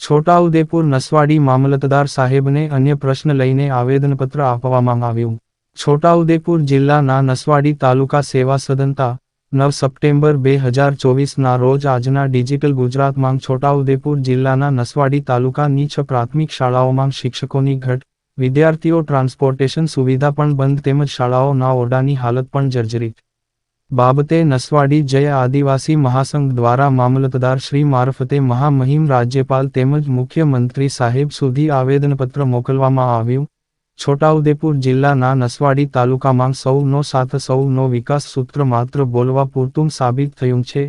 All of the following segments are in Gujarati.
છોટાઉદેપુર નસવાડી મામલતદાર સાહેબને અન્ય પ્રશ્ન લઈને આવેદનપત્ર આપવામાં આવ્યું. છોટાઉદેપુર જિલ્લાના નસવાડી તાલુકા સેવા સદનતા 9 સપ્ટેમ્બર 2024ના રોજ આજના ડિજિટલ ગુજરાતમાં છોટાઉદેપુર જિલ્લાના નસવાડી તાલુકાની 6 પ્રાથમિક શાળાઓમાં શિક્ષકોની ઘટ, વિદ્યાર્થીઓ ટ્રાન્સપોર્ટેશન સુવિધા પણ બંધ તેમજ શાળાઓના ઓરડાની હાલત પણ જર્જરિત બાબતે નસવાડી જય આદિવાસી મહાસંઘ દ્વારા મામલતદાર શ્રી મારફતે મહામહિમ રાજ્યપાલ તેમજ મુખ્યમંત્રી સાહેબ સુધી આવેદનપત્ર મોકલવામાં આવ્યું. છોટાઉદેપુર જિલ્લાના નસવાડી તાલુકામાં સૌનો સાથ સૌનો વિકાસ સૂત્ર માત્ર બોલવા પૂરતું સાબિત થયું છે,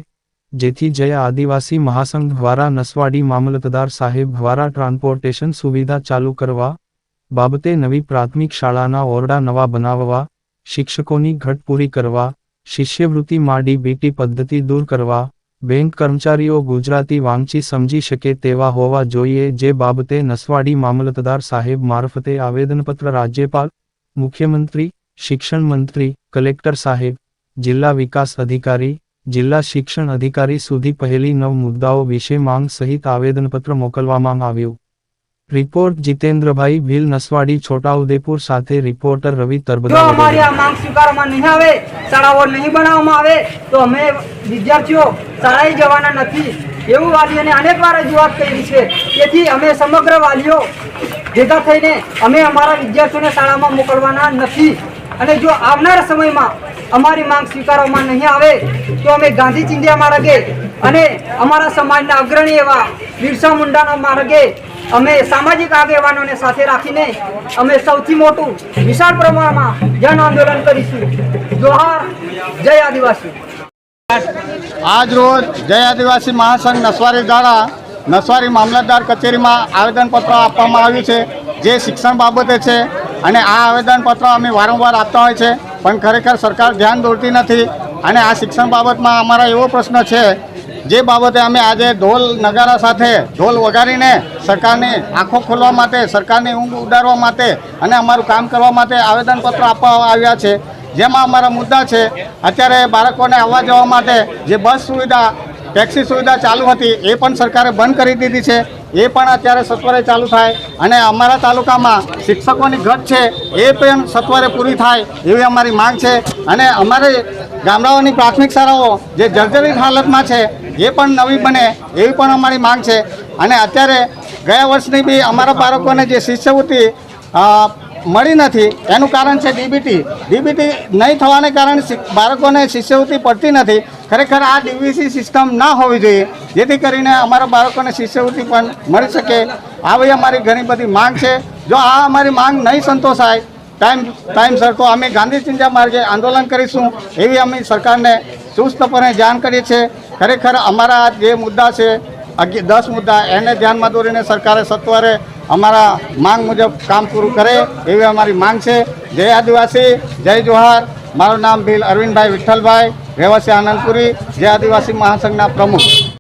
જેથી જય આદિવાસી મહાસંઘ દ્વારા નસવાડી મામલતદાર સાહેબ દ્વારા ટ્રાન્સપોર્ટેશન સુવિધા ચાલુ કરવા બાબતે નવી પ્રાથમિક શાળાના ઓરડા નવા બનાવવા, શિક્ષકોની ઘટ પૂરી કરવા, શિષ્યવૃત્તિ ડીબીટી પદ્ધતિ દૂર કરવા, બેંક કર્મચારીઓ ગુજરાતી વાંચી સમજી શકે તેવા હોવા જોઈએ જે બાબતે નસવાડી મામલતદાર સાહેબ મારફતે આવેદનપત્ર રાજ્યપાલ, મુખ્યમંત્રી, શિક્ષણ મંત્રી, કલેક્ટર સાહેબ, જિલ્લા વિકાસ અધિકારી, જિલ્લા શિક્ષણ અધિકારી સુધી પહેલી 9 મુદ્દાઓ વિશે માંગ સહિત આવેદનપત્ર મોકલવામાં આવ્યું. રિપોર્ટ જીતેન્દ્રભાઈ ભીલ નસવાડી છોટાઉદેપુર સાથે રિપોર્ટર રવિ તરબદા. જો અમારી આ માંગ સ્વીકારવામાં નહીં આવે, શાળાઓ નહીં બનાવવામાં આવે તો અમે વિદ્યાર્થીઓ શાળાએ જવાના નથી એવું વાલીઓને અનેકવાર રજૂઆત કરી છે. તેથી અમે સમગ્ર વાલીઓ ભેગા થઈને અમે અમારા વિદ્યાર્થીઓને શાળામાં મોકલવાના નથી અને જો આવનારા સમયમાં અમારી માંગ સ્વીકારવામાં નહીં આવે તો અમે ગાંધી ચિંધ્યા માર્ગે અને અમારા સમાજના અગ્રણી એવા બિરસા મુંડાના માર્ગે અમે સામાજિક આગેવાનોને સાથે રાખીને અમે સૌથી મોટું વિશાળ પ્રમાણમાં જન આંદોલન કરીશું. જોહાર જય આદિવાસી. આજ રોજ જય આદિવાસી મહાસંઘ નસવાડી દ્વારા નસવાડી મામલતદાર કચેરીમાં આવેદનપત્ર આપવામાં આવ્યું છે જે શિક્ષણ બાબતે છે અને આ આવેદનપત્ર અમે વારંવાર આપતા હોય છે પણ ખરેખર સરકાર ધ્યાન દોરતી નથી અને આ શિક્ષણ બાબતમાં અમારા એવો પ્રશ્ન છે જે બાબતે અમે આજે ઢોલ નગારા સાથે ઢોલ વગાડીને સરકારની આંખો ખોલવા માટે, સરકારની ઊંઘ ઉડાડવા માટે અને અમારું કામ કરવા માટે આવેદનપત્ર આપવા આવ્યા છે. જેમાં અમારા મુદ્દા છે અત્યારે બાળકોને આવવા જવા માટે જે બસ સુવિધા, ટેક્સી સુવિધા ચાલુ હતી એ પણ સરકારે બંધ કરી દીધી છે. એ પણ અત્યારે સત્વરે ચાલુ થાય અને અમારા તાલુકામાં શિક્ષકોની ઘટ છે એ પણ સત્વરે પૂરી થાય એવી અમારી માંગ છે અને અમારે ગામડાઓની પ્રાથમિક શાળાઓ જે જર્જરિત હાલતમાં છે એ પણ નવી બને એવી પણ અમારી માંગ છે. અને અત્યારે ગયા વર્ષની બી અમારા બાળકોને જે શિષ્યવૃત્તિ મળી નથી એનું કારણ છે ડીબીટી નહીં થવાને કારણે બાળકોને શિષ્યવૃત્તિ પડતી નથી. ખરેખર આ ડીબીસી સિસ્ટમ ના હોવી જોઈએ જેથી કરીને અમારા બાળકોને શિષ્યવૃત્તિ પણ મળી શકે. આવી અમારી ઘણી બધી માંગ છે. જો આ અમારી માંગ નહીં સંતોષાય ટાઈમસર તો અમે ગાંધી ચિંધ્યા માર્ગે આંદોલન કરીશું એવી અમે સરકારને ચુસ્તપણે જાણ કરીએ છીએ. ખરેખર અમારા જે મુદ્દા છે 10 મુદ્દા એને ધ્યાનમાં દોરીને સરકારે સત્વરે અમારા માંગ મુજબ કામ પૂરું કરે એવી અમારી માંગ છે. જય આદિવાસી, જય જોહાર. મારું નામ ભીલ અરવિંદભાઈ વિઠ્ઠલભાઈ, રહેવાસી આનંદપુરી, જય આદિવાસી મહાસંઘના પ્રમુખ.